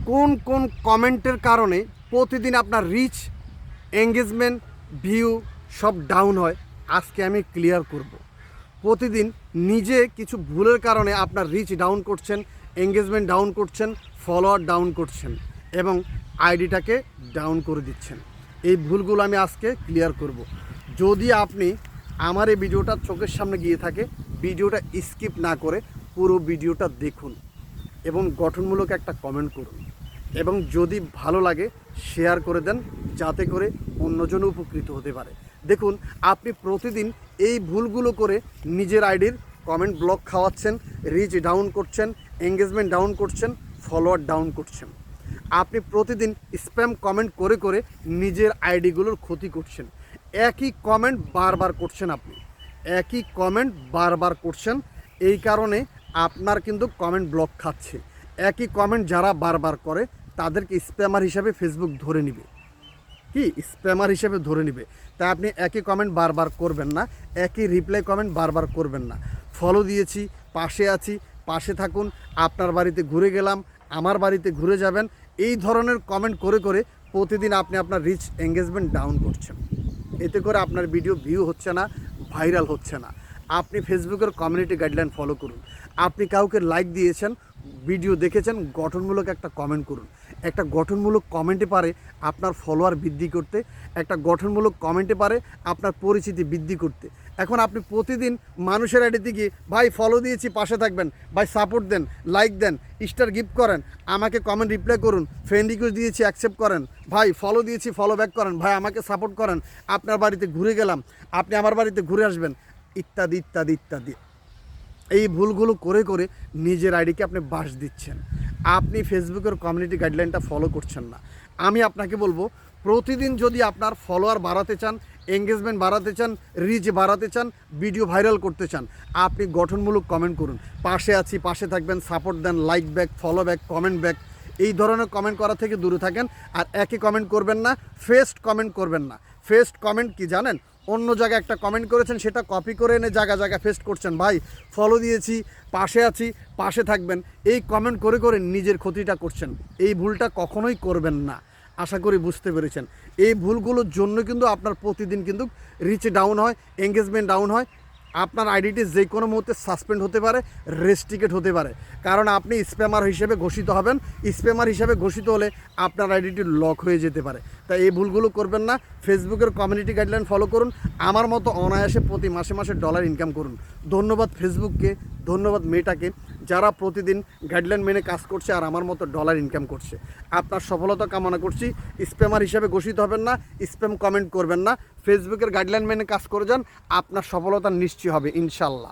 কোন কোন কমেন্টের কারণে প্রতিদিন আপনার রিচ, এঙ্গেজমেন্ট, ভিউ সব ডাউন হয় আজকে আমি ক্লিয়ার করব। প্রতিদিন নিজে কিছু ভুলের কারণে আপনার রিচ ডাউন করছেন, এঙ্গেজমেন্ট ডাউন করছেন, ফলোয়ার ডাউন করছেন এবং আইডিটাকে ডাউন করে দিচ্ছেন। এই ভুলগুলো আমি আজকে ক্লিয়ার করব। যদি আপনি আমার এই ভিডিওটা চোখের সামনে গিয়ে থাকে, ভিডিওটা স্কিপ না করে পুরো ভিডিওটা দেখুন এবং গঠনমূলক একটা কমেন্ট করুন এবং যদি ভালো লাগে শেয়ার করে দেন, যাতে করে অন্যজন উপকৃত হতে পারে। দেখুন, আপনি প্রতিদিন এই ভুলগুলো করে নিজের আইডির কমেন্ট ব্লক খাওয়াচ্ছেন, রিচ ডাউন করছেন, এঙ্গেজমেন্ট ডাউন করছেন, ফলোয়ার ডাউন করছেন। আপনি প্রতিদিন স্প্যাম কমেন্ট করে করে নিজের আইডিগুলোর ক্ষতি করছেন। একই কমেন্ট বারবার করছেন, আপনি একই কমেন্ট বারবার করছেন, এই কারণে আপনার কিন্তু কমেন্ট ব্লক খাচ্ছে। একই কমেন্ট যারা বারবার করে তাদেরকে স্প্যামার হিসাবে ফেসবুক ধরে নিবে, কি স্প্যামার হিসেবে ধরে নিবে। তাই আপনি একই কমেন্ট বারবার করবেন না, একই রিপ্লাই কমেন্ট বারবার করবেন না। ফলো দিয়েছি, পাশে আছি, পাশে থাকুন, আপনার বাড়িতে ঘুরে গেলাম, আমার বাড়িতে ঘুরে যাবেন, এই ধরনের কমেন্ট করে করে প্রতিদিন আপনি আপনার রিচ, এঙ্গেজমেন্ট ডাউন করছেন। এতে করে আপনার ভিডিও ভিউ হচ্ছে না, ভাইরাল হচ্ছে না। আপনি ফেসবুকের কমিউনিটি গাইডলাইন ফলো করুন। আপনি কাউকে লাইক দিয়েছেন, ভিডিও দেখেছেন, গঠনমূলক একটা কমেন্ট করুন। একটা গঠনমূলক কমেন্টে পারে আপনার ফলোয়ার বৃদ্ধি করতে, একটা গঠনমূলক কমেন্টে পারে আপনার পরিচিতি বৃদ্ধি করতে। এখন আপনি প্রতিদিন মানুষের আইডিতে গিয়ে ভাই ফলো দিয়েছি, পাশে থাকবেন, ভাই সাপোর্ট দেন, লাইক দেন, স্টার গিফট করেন, আমাকে কমেন্ট রিপ্লাই করুন, ফ্রেন্ড রিকোয়েস্ট দিয়েছি অ্যাকসেপ্ট করেন, ভাই ফলো দিয়েছি ফলো ব্যাক করেন, ভাই আমাকে সাপোর্ট করেন, আপনার বাড়িতে ঘুরে গেলাম, আপনি আমার বাড়িতে ঘুরে আসবেন, ইত্যাদি ইত্যাদি ইত্যাদি। এই ভুলগুলো করে করে নিজের আইডিকে আপনি বাস দিচ্ছেন। আপনি ফেসবুকের কমিউনিটি গাইডলাইনটা ফলো করছেন না। আমি আপনাকে বলবো, প্রতিদিন যদি আপনার ফলোয়ার বাড়াতে চান, এঙ্গেজমেন্ট বাড়াতে চান, রিচ বাড়াতে চান, ভিডিও ভাইরাল করতে চান, আপনি গঠনমূলক কমেন্ট করুন। পাশে আছি, পাশে থাকবেন, সাপোর্ট দেন, like back, follow back, comment back, এই ধরনের কমেন্ট করা থেকে দূরে থাকেন। আর একই কমেন্ট করবেন না, ফেস্ট কমেন্ট করবেন না। ফেস্ট কমেন্ট কি জানেন? অন্য জায়গায় একটা কমেন্ট করেছেন, সেটা কপি করে এনে জায়গায় ফেস্ট করছেন। ভাই ফলো দিয়েছি, পাশে আছি, পাশে থাকবেন, এই কমেন্ট করে করে নিজের ক্ষতিটা করছেন। এই ভুলটা কখনোই করবেন না। আশা করি বুঝতে পেরেছেন। এই ভুলগুলোর জন্য কিন্তু আপনার প্রতিদিন কিন্তু রিচ ডাউন হয়, এঙ্গেজমেন্ট ডাউন হয়, আপনার আইডিটি যে কোনো মুহূর্তে সাসপেন্ড হতে পারে, রেস্ট্রিকেট হতে পারে। কারণ আপনি স্প্যামার হিসেবে ঘোষিত হবেন। স্প্যামার হিসেবে ঘোষিত হলে আপনার আইডিটি লক হয়ে যেতে পারে। তাই এই ভুলগুলো করবেন না। ফেসবুকের কমিউনিটি গাইডলাইন ফলো করুন। আমার মতো অনায়াসে প্রতি মাসে মাসে ডলার ইনকাম করুন। ধন্যবাদ ফেসবুককে, ধন্যবাদ মেটাকে, যারা প্রতিদিন গাইডলাইন মেনে কাজ করছে আর আমার মতো ডলার ইনকাম করছে। আপনার সফলতা কামনা করছি। স্প্যামার হিসেবে ঘোষিত হবেন না, স্প্যাম কমেন্ট করবেন না, ফেসবুকের গাইডলাইন মেনে কাজ করে যান, আপনার সফলতা নিশ্চয় হবে ইনশাল্লাহ।